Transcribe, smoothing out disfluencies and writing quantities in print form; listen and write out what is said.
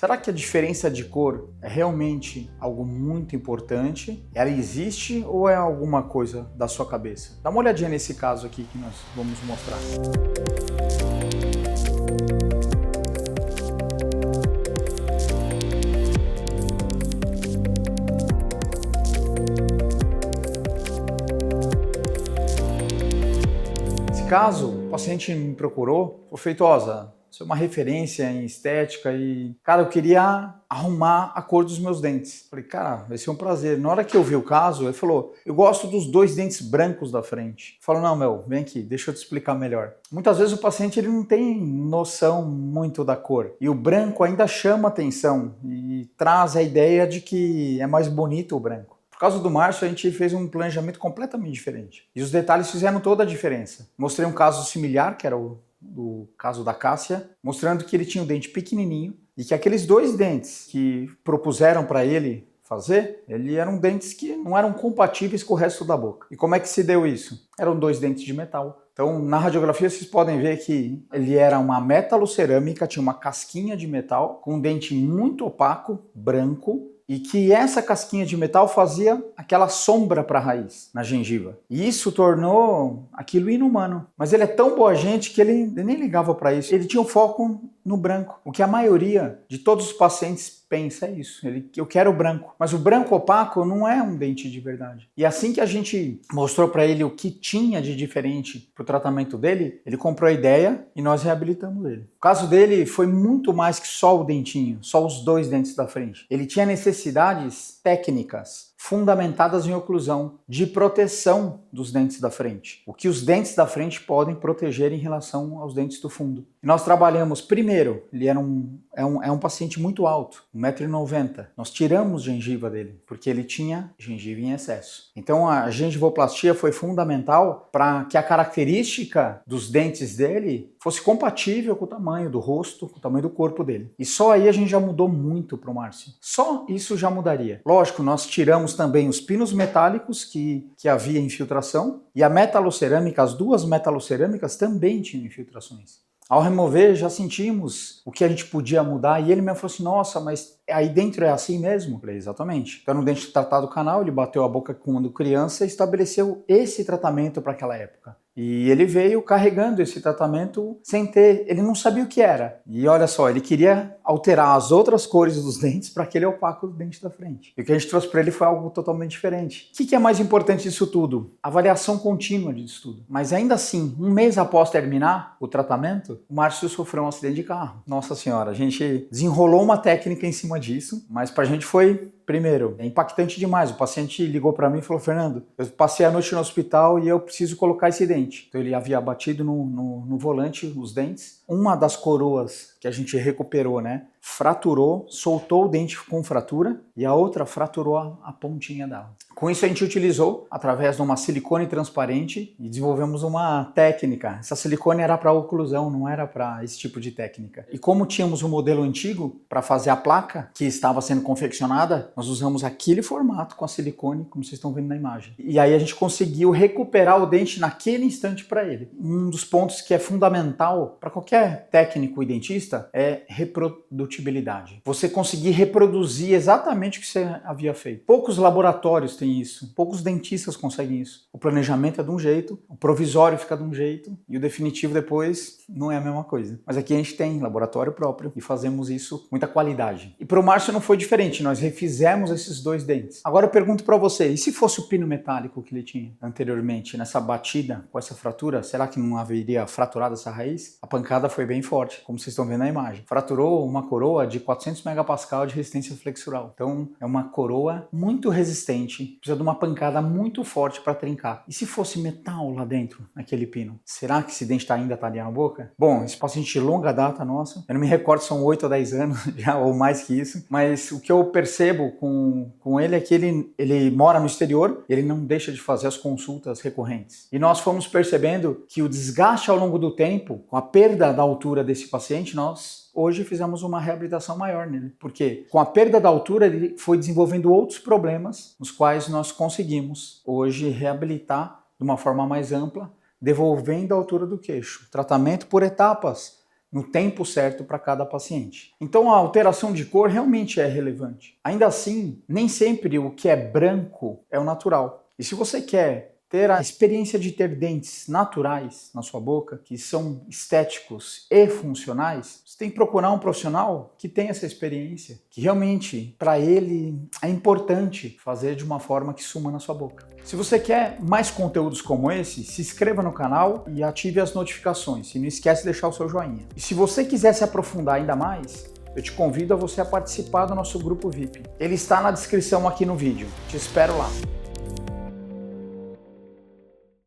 Será que a diferença de cor é realmente algo muito importante? Ela existe ou é alguma coisa da sua cabeça? Dá uma olhadinha nesse caso aqui que nós vamos mostrar. Nesse caso, o paciente me procurou, falou: Feitosa, você é uma referência em estética e, cara, eu queria arrumar a cor dos meus dentes. Falei, cara, vai ser um prazer. Na hora que eu vi o caso, ele falou, eu gosto dos 2 dentes brancos da frente. Falou, não, meu, vem aqui, deixa eu te explicar melhor. Muitas vezes o paciente ele não tem noção muito da cor. E o branco ainda chama atenção e traz a ideia de que é mais bonito o branco. Por causa do Márcio, a gente fez um planejamento completamente diferente. E os detalhes fizeram toda a diferença. Mostrei um caso similar, que era do caso da Cássia, mostrando que ele tinha um dente pequenininho e que aqueles 2 dentes que propuseram para ele fazer, eram dentes que não eram compatíveis com o resto da boca. E como é que se deu isso? Eram 2 dentes de metal. Então, na radiografia, vocês podem ver que ele era uma metalocerâmica, tinha uma casquinha de metal, com um dente muito opaco, branco, e que essa casquinha de metal fazia aquela sombra para a raiz na gengiva. E isso tornou aquilo inumano. Mas ele é tão boa gente que ele nem ligava para isso. Ele tinha um foco no branco. O que a maioria de todos os pacientes pensa é isso. Eu quero branco. Mas o branco opaco não é um dente de verdade. E assim que a gente mostrou para ele o que tinha de diferente para o tratamento dele, ele comprou a ideia e nós reabilitamos ele. O caso dele foi muito mais que só o dentinho, só os 2 dentes da frente. Ele tinha necessidades técnicas fundamentadas em oclusão, de proteção dos dentes da frente. O que os dentes da frente podem proteger em relação aos dentes do fundo. E nós trabalhamos, primeiro, ele era um paciente muito alto, 1,90 m. Nós tiramos gengiva dele, porque ele tinha gengiva em excesso. Então a gengivoplastia foi fundamental para que a característica dos dentes dele fosse compatível com o tamanho do rosto, com o tamanho do corpo dele. E só aí a gente já mudou muito para o Márcio. Só isso já mudaria. Lógico, nós tiramos também os pinos metálicos que havia infiltração e a metalocerâmica, as 2 metalocerâmicas também tinham infiltrações. Ao remover, já sentimos o que a gente podia mudar e ele me falou assim, nossa, mas aí dentro é assim mesmo? Eu falei, exatamente. Então no dente tratado canal, ele bateu a boca quando criança e estabeleceu esse tratamento para aquela época. E ele veio carregando esse tratamento sem ter, ele não sabia o que era. E olha só, ele queria alterar as outras cores dos dentes para aquele opaco do dente da frente. E o que a gente trouxe para ele foi algo totalmente diferente. O que é mais importante disso tudo? A avaliação contínua disso tudo. Mas ainda assim, 1 mês após terminar o tratamento, o Márcio sofreu um acidente de carro. Nossa senhora, a gente desenrolou uma técnica em cima disso, mas pra gente foi... Primeiro, é impactante demais. O paciente ligou para mim e falou, Fernando, eu passei a noite no hospital e eu preciso colocar esse dente. Então ele havia batido no volante os dentes. Uma das coroas que a gente recuperou, né, fraturou, soltou o dente com fratura e a outra fraturou a pontinha dela. Com isso a gente utilizou, através de uma silicone transparente, e desenvolvemos uma técnica. Essa silicone era para oclusão, não era para esse tipo de técnica. E como tínhamos um modelo antigo para fazer a placa que estava sendo confeccionada, nós usamos aquele formato com a silicone, como vocês estão vendo na imagem. E aí a gente conseguiu recuperar o dente naquele instante para ele. Um dos pontos que é fundamental para qualquer técnico e dentista é reprodutibilidade. Você conseguir reproduzir exatamente o que você havia feito. Poucos laboratórios têm isso, poucos dentistas conseguem isso. O planejamento é de um jeito, o provisório fica de um jeito e o definitivo depois não é a mesma coisa. Mas aqui a gente tem laboratório próprio e fazemos isso com muita qualidade. E para o Márcio não foi diferente, nós refizemos esses 2 dentes. Agora eu pergunto para você, e se fosse o pino metálico que ele tinha anteriormente, nessa batida com essa fratura, será que não haveria fraturado essa raiz? A pancada foi bem forte, como vocês estão vendo na imagem. Fraturou uma coroa de 400 megapascal de resistência flexural. Então é uma coroa muito resistente, precisa de uma pancada muito forte para trincar. E se fosse metal lá dentro, naquele pino? Será que esse dente ainda estaria na boca? Bom, esse paciente de longa data nossa, eu não me recordo, são 8 ou 10 anos já, ou mais que isso, mas o que eu percebo com ele é que ele mora no exterior, ele não deixa de fazer as consultas recorrentes. E nós fomos percebendo que o desgaste ao longo do tempo, com a perda da altura desse paciente, nós hoje fizemos uma reabilitação maior nele. Porque com a perda da altura ele foi desenvolvendo outros problemas, nos quais nós conseguimos hoje reabilitar de uma forma mais ampla, devolvendo a altura do queixo. Tratamento por etapas, no tempo certo para cada paciente. Então a alteração de cor realmente é relevante. Ainda assim, nem sempre o que é branco é o natural. E se você quer ter a experiência de ter dentes naturais na sua boca, que são estéticos e funcionais, você tem que procurar um profissional que tenha essa experiência, que realmente, para ele, é importante fazer de uma forma que suma na sua boca. Se você quer mais conteúdos como esse, se inscreva no canal e ative as notificações. E não esquece de deixar o seu joinha. E se você quiser se aprofundar ainda mais, eu te convido a você a participar do nosso grupo VIP. Ele está na descrição aqui no vídeo. Te espero lá.